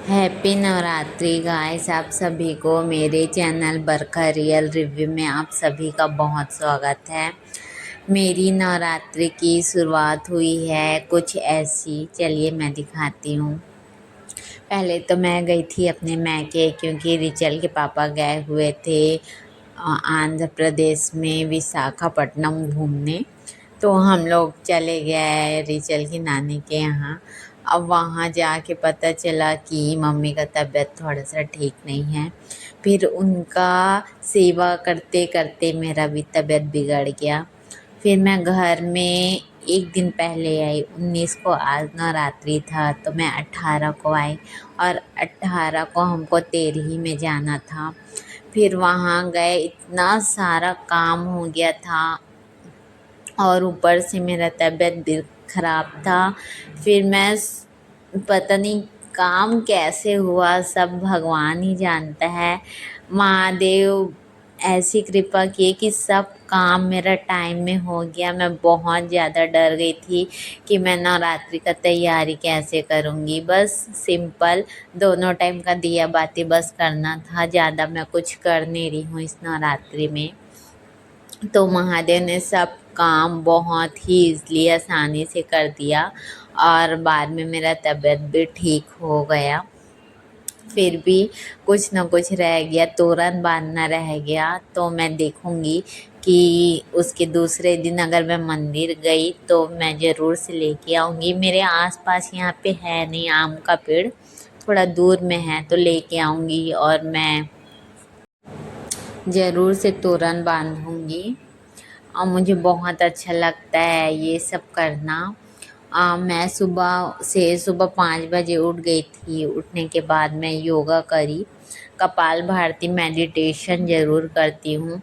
Happy Navratri guys. आप सभी को मेरे चैनल बरखा रियल रिव्यू में आप सभी का बहुत स्वागत है। मेरी नवरात्रि की शुरुआत हुई है कुछ ऐसी, चलिए मैं दिखाती हूँ। पहले तो मैं गई थी अपने मैके, क्योंकि रिचल के पापा गए हुए थे आंध्र प्रदेश में विशाखापट्टनम घूमने। तो हम लोग चले गए रिचल की नानी के यहाँ। अब वहाँ जाके पता चला कि मम्मी का तबीयत थोड़ा सा ठीक नहीं है। फिर उनका सेवा करते करते मेरा भी तबीयत बिगड़ गया। फिर मैं घर में एक दिन पहले आई, 19 को आज नवरात्रि था, तो मैं 18 को आई और 18 को हमको तेरही में जाना था। फिर वहाँ गए, इतना सारा काम हो गया था और ऊपर से मेरा तबीयत भी ख़राब था। फिर मैं पता नहीं काम कैसे हुआ, सब भगवान ही जानता है। महादेव ऐसी कृपा की कि सब काम मेरा टाइम में हो गया। मैं बहुत ज़्यादा डर गई थी कि मैं नवरात्रि का तैयारी कैसे करूँगी। बस सिंपल दोनों टाइम का दिया बाती बस करना था, ज़्यादा मैं कुछ कर नहीं रही हूँ इस नवरात्रि में। तो महादेव ने सब काम बहुत ही ईज़िली आसानी से कर दिया और बाद में मेरा तबीयत भी ठीक हो गया। फिर भी कुछ न कुछ रह गया, तोरण बांधना रह गया, तो मैं देखूँगी कि उसके दूसरे दिन अगर मैं मंदिर गई तो मैं ज़रूर से लेके आऊँगी। मेरे आसपास यहाँ पे है नहीं आम का पेड़, थोड़ा दूर में है, तो लेके आऊँगी और मैं ज़रूर से तोरण बांधूँगी। और मुझे बहुत अच्छा लगता है ये सब करना। मैं सुबह 5 बजे उठ गई थी। उठने के बाद मैं योगा करी, कपालभाति मेडिटेशन ज़रूर करती हूँ।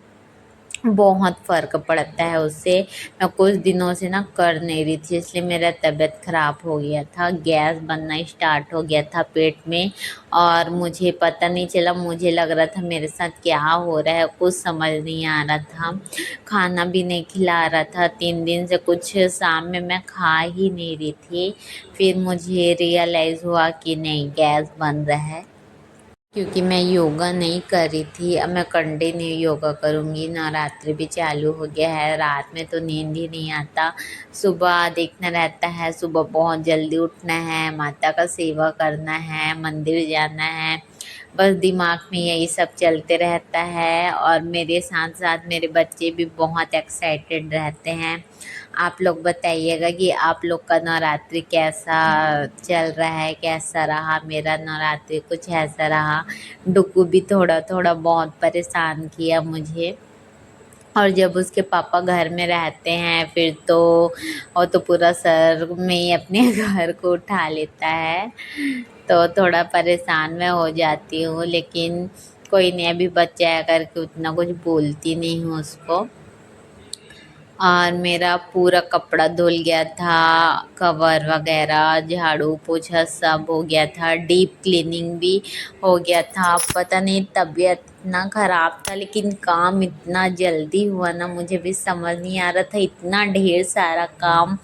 बहुत फ़र्क पड़ता है उससे। मैं कुछ दिनों से ना कर नहीं रही थी, इसलिए मेरा तबीयत ख़राब हो गया था, गैस बनना स्टार्ट हो गया था पेट में और मुझे पता नहीं चला। मुझे लग रहा था मेरे साथ क्या हो रहा है, कुछ समझ नहीं आ रहा था। खाना भी नहीं खिला रहा था, 3 दिन से कुछ शाम में मैं खा ही नहीं रही थी। फिर मुझे रियलाइज़ हुआ कि नहीं, गैस बन रहा है। क्योंकि मैं योगा नहीं कर रही थी, अब मैं कंटिन्यू योगा करूँगी। नवरात्रि भी चालू हो गया है, रात में तो नींद ही नहीं आता। सुबह देखना रहता है, सुबह बहुत जल्दी उठना है, माता का सेवा करना है, मंदिर जाना है, बस दिमाग में यही सब चलते रहता है। और मेरे साथ साथ मेरे बच्चे भी बहुत एक्साइटेड रहते हैं। आप लोग बताइएगा कि आप लोग का नवरात्रि कैसा चल रहा है, कैसा रहा। मेरा नवरात्रि कुछ ऐसा रहा। डुग्गू भी थोड़ा थोड़ा बहुत परेशान किया मुझे। और जब उसके पापा घर में रहते हैं फिर तो वो तो पूरा सर में ही अपने घर को उठा लेता है, तो थोड़ा परेशान मैं हो जाती हूँ। लेकिन कोई नहीं, अभी बच्चा है करके उतना कुछ बोलती नहीं हूँ उसको। और मेरा पूरा कपड़ा धुल गया था, कवर वगैरह झाड़ू पोछा सब हो गया था, डीप क्लीनिंग भी हो गया था। पता नहीं तबीयत इतना ख़राब था लेकिन काम इतना जल्दी हुआ ना, मुझे भी समझ नहीं आ रहा था इतना ढेर सारा काम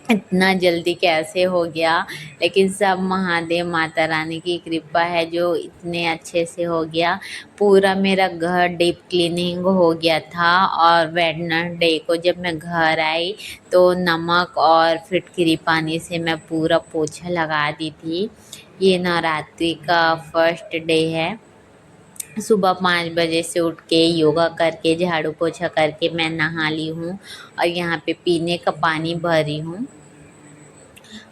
इतना जल्दी कैसे हो गया। लेकिन सब महादेव माता रानी की कृपा है जो इतने अच्छे से हो गया। पूरा मेरा घर डीप क्लीनिंग हो गया था और वेडनेसडे को जब मैं घर आई तो नमक और फिटकरी पानी से मैं पूरा पोछा लगा दी थी। ये नवरात्रि का फर्स्ट डे है। सुबह 5 बजे से उठ के योगा करके झाड़ू पोछा करके मैं नहा ली हूँ और यहाँ पे पीने का पानी भरी हूँ।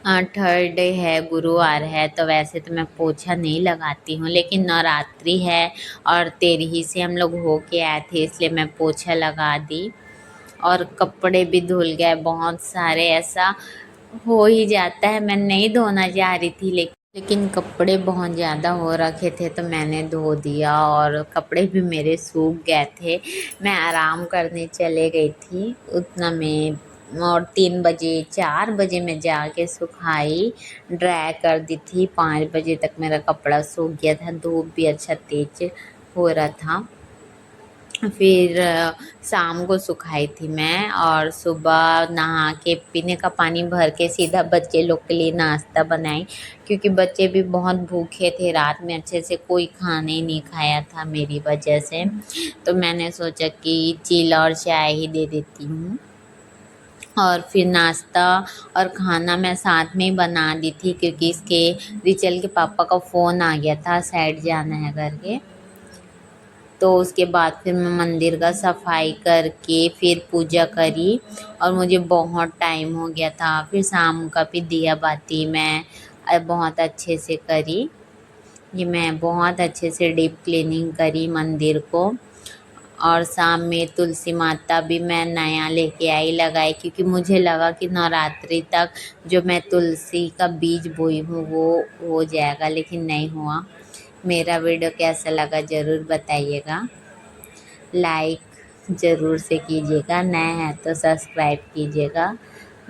थर्ड डे है, गुरुवार है, तो वैसे तो मैं पोछा नहीं लगाती हूँ, लेकिन नवरात्रि है और तेरही से हम लोग हो के आए थे इसलिए मैं पोछा लगा दी। और कपड़े भी धुल गए बहुत सारे, ऐसा हो ही जाता है। मैं नहीं धोना चाह रही थी लेकिन कपड़े बहुत ज़्यादा हो रखे थे तो मैंने धो दिया और कपड़े भी मेरे सूख गए थे। मैं आराम करने चले गई थी उतना में, और 3 बजे 4 बजे मैं जाके सुखाई, ड्राई कर दी थी। 5 बजे तक मेरा कपड़ा सूख गया था, धूप भी अच्छा तेज हो रहा था। फिर शाम को सुखाई थी मैं, और सुबह नहा के पीने का पानी भर के सीधा बच्चे लोग के लिए नाश्ता बनाई, क्योंकि बच्चे भी बहुत भूखे थे। रात में अच्छे से कोई खाना ही नहीं खाया था मेरी वजह से, तो मैंने सोचा कि चिला और चाय ही दे देती हूँ। और फिर नाश्ता और खाना मैं साथ में ही बना दी थी, क्योंकि इसके रिचल के पापा का फ़ोन आ गया था साइड जाना है करके। तो उसके बाद फिर मैं मंदिर का सफाई करके फिर पूजा करी, और मुझे बहुत टाइम हो गया था। फिर शाम का भी दिया बाती मैं बहुत अच्छे से करी। ये मैं बहुत अच्छे से डीप क्लीनिंग करी मंदिर को। और शाम में तुलसी माता भी मैं नया लेके आई, लगाई, क्योंकि मुझे लगा कि नवरात्रि तक जो मैं तुलसी का बीज बोई हूँ वो हो जाएगा, लेकिन नहीं हुआ। मेरा वीडियो कैसा लगा ज़रूर बताइएगा। लाइक ज़रूर से कीजिएगा, नए हैं तो सब्सक्राइब कीजिएगा।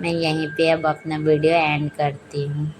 मैं यहीं पे अब अपना वीडियो एंड करती हूँ।